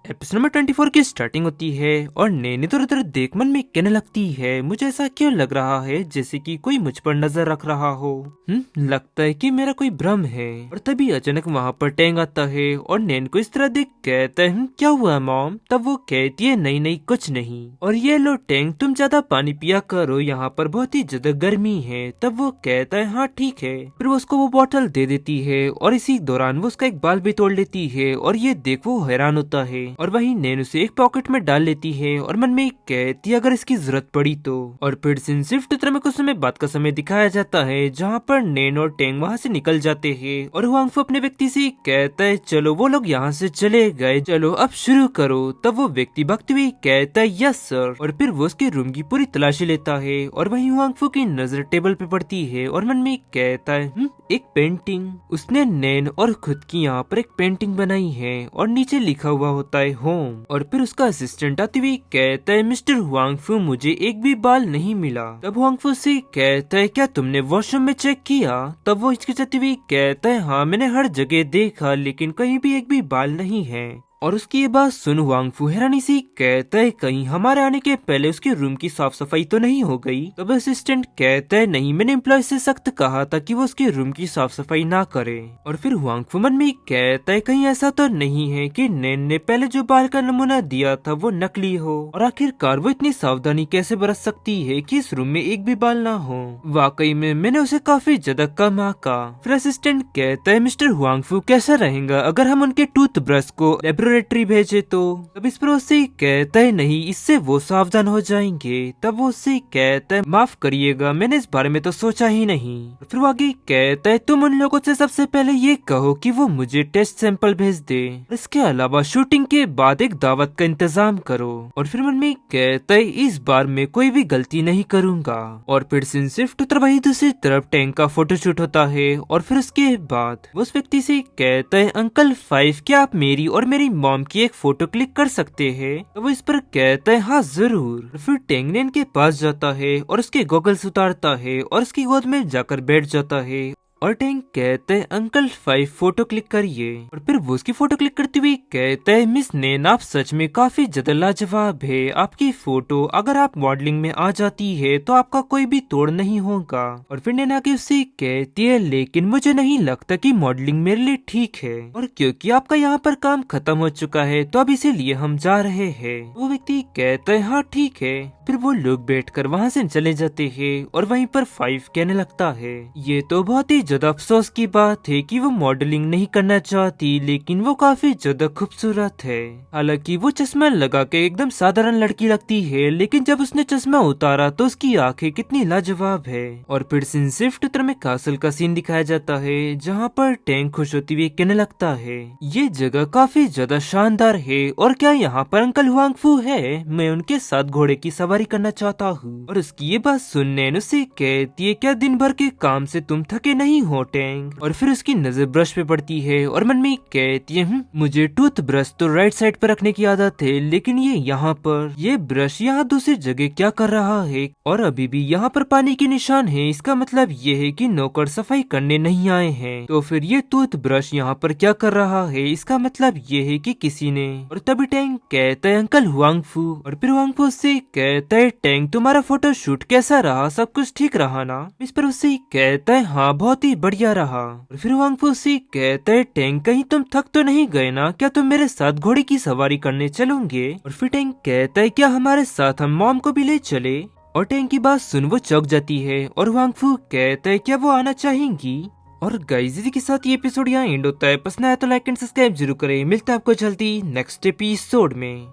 Episode number 24 की starting होती है और नैन इधर उधर देख मन में कहने लगती है, मुझे ऐसा क्यों लग रहा है जैसे कि कोई मुझ पर नजर रख रहा हो। लगता है कि मेरा कोई भ्रम है। और तभी अचानक वहाँ पर टैंग आता है और नैन को इस तरह देख कहता है, क्या हुआ मॉम? तब वो कहती है, नहीं नहीं कुछ नहीं। और ये लो टैंग, तुम ज्यादा पानी पिया करो, यहाँ पर बहुत ही ज्यादा गर्मी है। तब वो कहता है, हाँ ठीक है। फिर वो उसको वो बोतल दे देती है और इसी दौरान वो उसका एक बाल भी तोड़ लेती है और ये देख वो हैरान होता है। और वही नैन उसे एक पॉकेट में डाल लेती है और मन में कहती है, अगर इसकी जरूरत पड़ी तो। और फिर सीन सिर्फ चित्र में कुछ समय बाद का समय दिखाया जाता है जहाँ पर नैन और टैंग वहाँ से निकल जाते हैं और हुआंगफू अपने व्यक्ति से कहता है, चलो वो लोग यहाँ से चले गए, चलो अब शुरू करो। तब वो व्यक्ति भगते हुए कहता है, यस सर। और फिर वो उसके रूम की पूरी तलाशी लेता है और वही हुआंगफू की नजर टेबल पे पड़ती है और मन में कहता है, एक पेंटिंग। उसने नैन और खुद की यहाँ पर एक पेंटिंग बनाई है और नीचे लिखा हुआ होता है होम। और फिर उसका असिस्टेंट आते हुए कहता है, मिस्टर हुआंगफू मुझे एक भी बाल नहीं मिला। तब हुआंगफू से कहता है, क्या तुमने वॉशरूम में चेक किया? तब वो हिचकिचाते हुए कहता है, हाँ मैंने हर जगह देखा लेकिन कहीं भी एक भी बाल नहीं है। और उसकी ये बात सुन हुआंगफू हैरानी से कहता है, कहीं हमारे आने के पहले उसके रूम की साफ सफाई तो नहीं हो गई? तब असिस्टेंट कहता है, नहीं मैंने एम्प्लॉय से सख्त कहा था कि वो उसके रूम की साफ सफाई ना करे। और फिर हुआंगफू मन में कहता है, कहीं ऐसा तो नहीं है कि नैन ने पहले जो बाल का नमूना दिया था वो नकली हो? और आखिरकार वो इतनी सावधानी कैसे बरत सकती है कि इस रूम में एक भी बाल ना हो? वाकई में मैंने उसे काफी ज्यादा कम आंका। फिर असिस्टेंट कहता है, मिस्टर हुआंगफू कैसा रहेगा अगर हम उनके टूथब्रश को लेबोरेटरी भेजे तो? तब इस पर उससे कहता है, नहीं इससे वो सावधान हो जाएंगे। तब वो उससे कहता है, माफ करिएगा मैंने इस बारे में तो सोचा ही नहीं। फिर वो आगे कहता है, तुम उन लोगों से सबसे पहले ये कहो कि वो मुझे टेस्ट सैंपल भेज दे। इसके अलावा शूटिंग के बाद एक दावत का इंतजाम करो। और फिर मन में कहता है, इस बार मैं कोई भी गलती नहीं करूंगा। और फिर सिर्फ वही दूसरी तरफ टैंक का फोटोशूट होता है और फिर उसके बाद वो उस व्यक्ति से कहता है, अंकल 5 क्या आप मेरी और मेरी मॉम की एक फोटो क्लिक कर सकते हैं? तो वो इस पर कहता है, हाँ जरूर। फिर टैंग नैन के पास जाता है और उसके गॉगल्स उतारता है और उसकी गोद में जाकर बैठ जाता है। और टैंग कहते हैं, अंकल 5 फोटो क्लिक करिए। और फिर वो उसकी फोटो क्लिक करते हुए कहते हैं, मिस नैन आप सच में काफी ज्यादा लाजवाब है। आपकी फोटो अगर आप मॉडलिंग में आ जाती है तो आपका कोई भी तोड़ नहीं होगा। और फिर नैन आगे उससे कहती है, लेकिन मुझे नहीं लगता कि मॉडलिंग मेरे लिए ठीक है, और क्योंकि आपका यहाँ पर काम खत्म हो चुका है तो अब इसीलिए हम जा रहे हैं। वो व्यक्ति कहता है, हाँ ठीक है। फिर वो लोग बैठकर वहाँ से चले जाते हैं और वहीं पर 5 कहने लगता है, ये तो बहुत ही ज्यादा अफसोस की बात है कि वो मॉडलिंग नहीं करना चाहती, लेकिन वो काफी ज्यादा खूबसूरत है। हालांकि वो चश्मा लगा के एकदम साधारण लड़की लगती है, लेकिन जब उसने चश्मा उतारा तो उसकी आंखें कितनी लाजवाब है। और फिर सिर्फ चित्र में कासल का सीन दिखाया जाता है जहाँ पर टैंक खुश होती हुई कहने लगता है, ये जगह काफी ज्यादा शानदार है और क्या यहाँ पर अंकल हुआंगफू है? मैं उनके साथ घोड़े की सवारी करना चाहता हूँ। और उसकी ये बात सुनने उससे कहती है, क्या दिन भर के काम से तुम थके नहीं हो टैंक? और फिर उसकी नजर ब्रश पे पड़ती है और मन में कहती है, मुझे टूथ ब्रश तो राइट साइड पर रखने की आदत है, लेकिन ये यहाँ पर ये ब्रश यहाँ दूसरी जगह क्या कर रहा है? और अभी भी यहाँ पर पानी के निशान है, इसका मतलब ये है कि नौकर सफाई करने नहीं आए हैं। तो फिर ये टूथ ब्रश यहाँ पर क्या कर रहा है? इसका मतलब ये है कि किसी ने। और तभी टैंक कहता है, अंकल हुआंगफू। और फिर हुआंगफू से कहता है, टैंक तुम्हारा फोटो शूट कैसा रहा? सब कुछ ठीक रहा ना? इस पर उससे कहता है, हाँ बहुत ही बढ़िया रहा। और फिर हुआंगफू से कहता है, टैंक कहीं तुम थक तो नहीं गए ना? क्या तुम मेरे साथ घोड़े की सवारी करने चलोगे? और फिर टैंक कहता है, क्या हमारे साथ हम मॉम को भी ले चले? और टैंक की बात सुन वो चौंक जाती है और हुआंगफू कहता है, क्या वो आना चाहेंगी? और गाइस इसी के साथ ये एपिसोड यहाँ एंड होता है। पसंद आया तो लाइक एंड सब्सक्राइब जरूर करें। मिलता है आपको जल्दी नेक्स्ट एपिसोड में।